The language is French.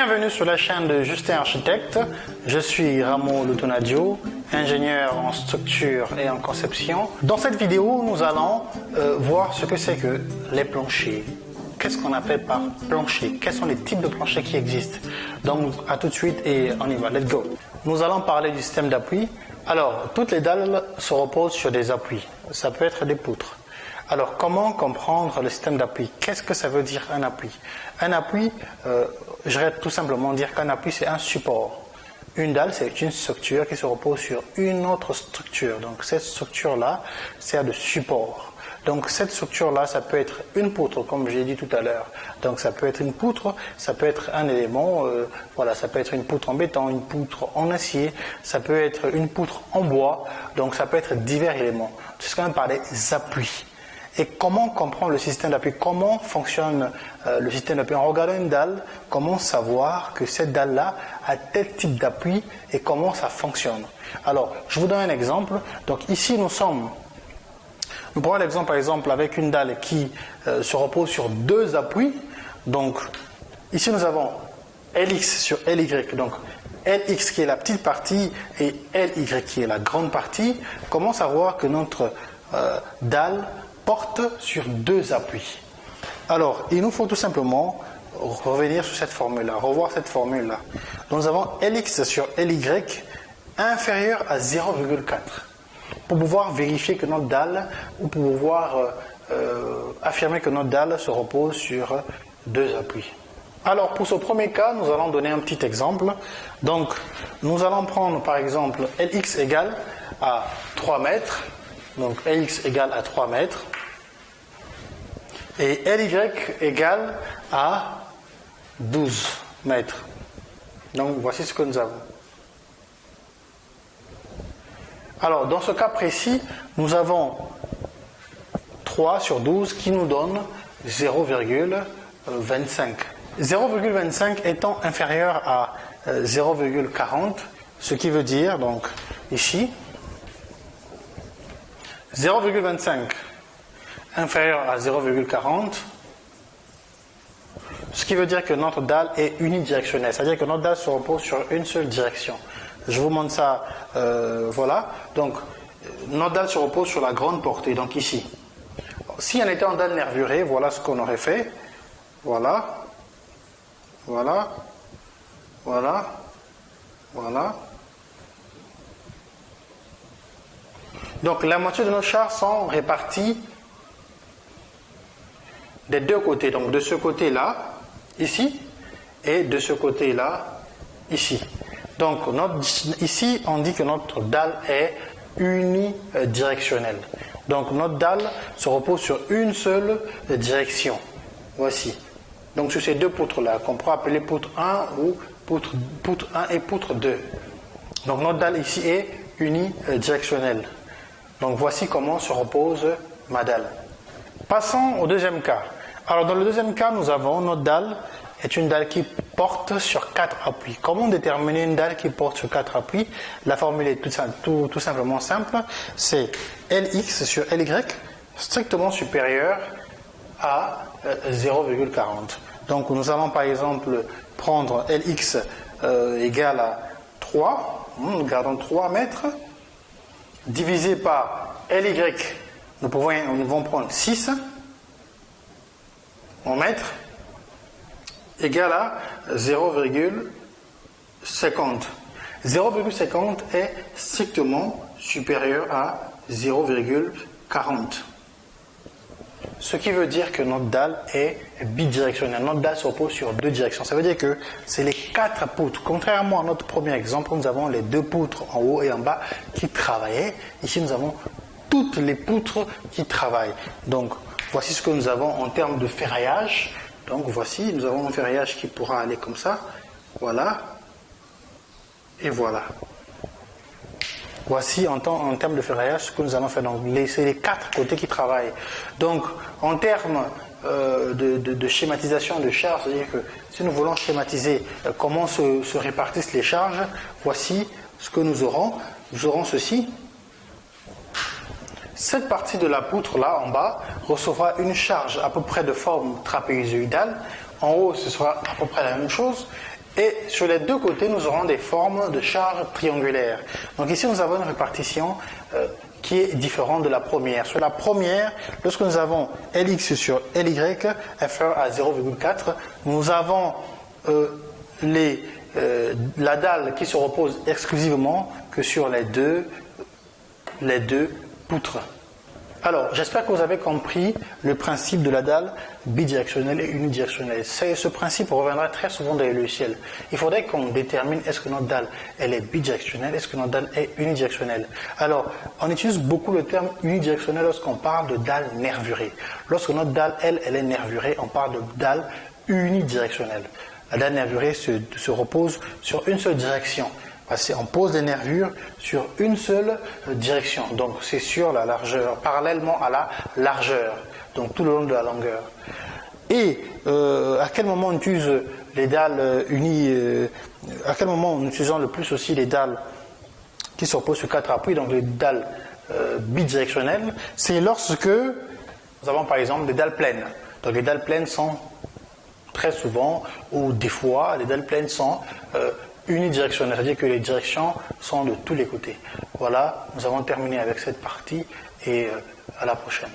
Bienvenue sur la chaîne de Justin Architecte. Je suis Ramo Lutonadio, ingénieur en structure et en conception. Dans cette vidéo, nous allons voir ce que c'est que les planchers. Qu'est-ce qu'on appelle par plancher? Quels sont les types de planchers qui existent? Donc, à tout de suite et on y va. Let's go. Nous allons parler du système d'appui. Alors, toutes les dalles se reposent sur des appuis. Ça peut être des poutres. Alors, comment comprendre le système d'appui? Qu'est-ce que ça veut dire un appui? Un appui, je vais tout simplement dire qu'un appui, c'est un support. Une dalle, c'est une structure qui se repose sur une autre structure. Donc, cette structure-là sert de support. Donc, cette structure-là, ça peut être une poutre, comme j'ai dit tout à l'heure. Donc, ça peut être une poutre, ça peut être un élément, voilà, ça peut être une poutre en béton, une poutre en acier, ça peut être une poutre en bois. Donc, ça peut être divers éléments. C'est ce qu'on appelle par des appuis. Et comment comprendre le système d'appui? Comment fonctionne le système d'appui? En regardant une dalle, comment savoir que cette dalle-là a tel type d'appui et comment ça fonctionne? Alors, je vous donne un exemple. Donc ici, nous prenons l'exemple par exemple avec une dalle qui se repose sur deux appuis. Donc, ici nous avons LX sur LY. Donc, LX qui est la petite partie et LY qui est la grande partie. Comment savoir que notre dalle porte sur deux appuis? Alors, il nous faut tout simplement revenir sur cette formule-là, revoir cette formule-là. Donc, nous avons LX sur LY inférieur à 0,4 pour pouvoir vérifier que notre dalle, ou pour pouvoir affirmer que notre dalle se repose sur deux appuis. Alors, pour ce premier cas, nous allons donner un petit exemple. Donc, nous allons prendre par exemple LX égale à 3 mètres. Donc, LX égale à 3 mètres. Et LY égale à 12 mètres. Donc, voici ce que nous avons. Alors, dans ce cas précis, nous avons 3 sur 12 qui nous donne 0,25. 0,25 étant inférieur à 0,40, ce qui veut dire, donc, ici, 0,25 inférieur à 0,40, ce qui veut dire que notre dalle est unidirectionnelle, c'est-à-dire que notre dalle se repose sur une seule direction. Je vous montre ça, voilà. Donc, notre dalle se repose sur la grande portée, donc ici. Si on était en dalle nervurée, voilà ce qu'on aurait fait. Voilà, voilà, voilà, voilà. Donc, la moitié de nos chars sont répartis des deux côtés. Donc, de ce côté-là, ici, et de ce côté-là, ici. Donc, ici, on dit que notre dalle est unidirectionnelle. Donc, notre dalle se repose sur une seule direction. Voici. Donc, sur ces deux poutres-là, qu'on pourrait appeler poutre 1 ou poutre 1 et poutre 2. Donc, notre dalle ici est unidirectionnelle. Donc, voici comment se repose ma dalle. Passons au deuxième cas. Alors, dans le deuxième cas, nous avons notre dalle est une dalle qui porte sur 4 appuis. Comment déterminer une dalle qui porte sur 4 appuis? La formule est tout simplement simple. C'est LX sur LY strictement supérieur à 0,40. Donc, nous allons par exemple prendre LX égale à 3. Nous gardons 3 mètres. Divisé par LY, nous pouvons prendre 6 en mètres, égal à 0,50. 0,50 est strictement supérieur à 0,40. Ce qui veut dire que notre dalle est bidirectionnelle. Notre dalle se repose sur deux directions. Ça veut dire que c'est les 4 poutres. Contrairement à notre premier exemple, nous avons les 2 poutres en haut et en bas qui travaillaient. Ici, nous avons toutes les poutres qui travaillent. Donc, voici ce que nous avons en termes de ferraillage. Donc, voici, nous avons un ferraillage qui pourra aller comme ça. Voilà. Et voilà. Voici en termes de ferraillage ce que nous allons faire. Donc, c'est les 4 côtés qui travaillent. Donc, en termes de schématisation de charges, c'est-à-dire que si nous voulons schématiser comment se répartissent les charges, voici ce que nous aurons. Nous aurons ceci. Cette partie de la poutre là en bas recevra une charge à peu près de forme trapézoïdale. En haut, ce sera à peu près la même chose. Et sur les deux côtés, nous aurons des formes de charge triangulaires. Donc ici, nous avons une répartition qui est différente de la première. Sur la première, lorsque nous avons Lx sur Ly inférieur à 0,4, nous avons la dalle qui se repose exclusivement que sur les deux poutres. Alors, j'espère que vous avez compris le principe de la dalle bidirectionnelle et unidirectionnelle. Ce principe reviendra très souvent dans les logiciels. Il faudrait qu'on détermine est-ce que notre dalle elle est bidirectionnelle, est-ce que notre dalle est unidirectionnelle. Alors, on utilise beaucoup le terme unidirectionnel lorsqu'on parle de dalle nervurée. Lorsque notre dalle, elle est nervurée, on parle de dalle unidirectionnelle. La dalle nervurée se repose sur une seule direction. On pose des nervures sur une seule direction, donc c'est sur la largeur, parallèlement à la largeur, donc tout le long de la longueur. Et à quel moment on utilise les dalles unies, à quel moment nous utilisons le plus aussi les dalles qui se reposent sur 4 appuis, donc les dalles bidirectionnelles, c'est lorsque nous avons par exemple des dalles pleines. Donc les dalles pleines sont très souvent, ou des fois, les dalles pleines sont unidirectionnelles, c'est-à-dire que les directions sont de tous les côtés. Voilà, nous avons terminé avec cette partie et à la prochaine.